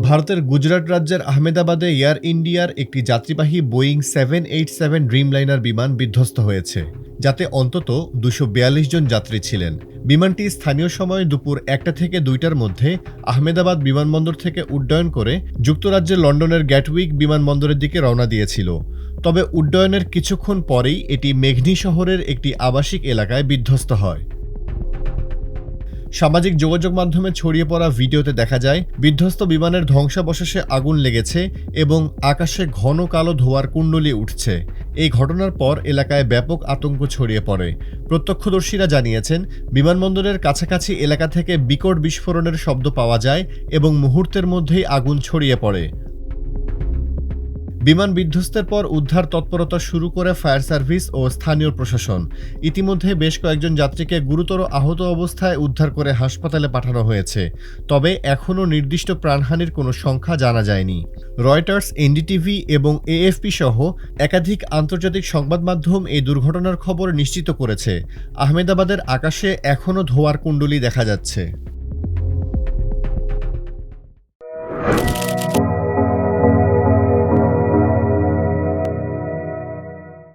ভারতের গুজরাট রাজ্যের আহমেদাবাদে এয়ার ইন্ডিয়ার একটি যাত্রীবাহী বোয়িং 787 ড্রিমলাইনার বিমান বিধ্বস্ত হয়েছে, যাতে অন্তত 242 জন যাত্রী ছিলেন। বিমানটি স্থানীয় সময় দুপুর 1টা থেকে 2টার মধ্যে আহমেদাবাদ বিমানবন্দর থেকে উড্ডয়ন করে যুক্তরাজ্যের লন্ডনের গ্যাটউইক বিমানবন্দরের দিকে রওনা দিয়েছিল। তবে উড্ডয়নের কিছুক্ষণ পরেই এটি মেঘনি শহরের একটি আবাসিক এলাকায় বিধ্বস্ত হয়। সামাজিক যোগাযোগ মাধ্যমে ছড়িয়ে পড়া ভিডিওতে দেখা যায় বিধ্বস্ত বিমানের ধ্বংসাবশেষে আগুন লেগেছে এবং আকাশে ঘন কালো ধোঁয়ার কুণ্ডলী উঠছে। এই ঘটনার পর এলাকায় ব্যাপক আতঙ্ক ছড়িয়ে পড়ে। প্রত্যক্ষদর্শীরা জানিয়েছেন, বিমানবন্দরের কাছাকাছি এলাকা থেকে বিকট বিস্ফোরণের শব্দ পাওয়া যায় এবং মুহূর্তের মধ্যেই আগুন ছড়িয়ে পড়ে। বিমান বিধ্বস্তের পর উদ্ধার তৎপরতা শুরু করে ফায়ার সার্ভিস ও স্থানীয় প্রশাসন। ইতিমধ্যে বেশ কয়েকজন যাত্রীকে গুরুতর আহত অবস্থায় উদ্ধার করে হাসপাতালে পাঠানো হয়েছে, তবে এখনও নির্দিষ্ট প্রাণহানির কোনো সংখ্যা জানা যায়নি। রয়টার্স, এনডিটিভি এবং এএফপি সহ একাধিক আন্তর্জাতিক সংবাদ মাধ্যম এই দুর্ঘটনার খবর নিশ্চিত করেছে। আহমেদাবাদের আকাশে এখনও ধোঁয়ার কুণ্ডলী দেখা যাচ্ছে।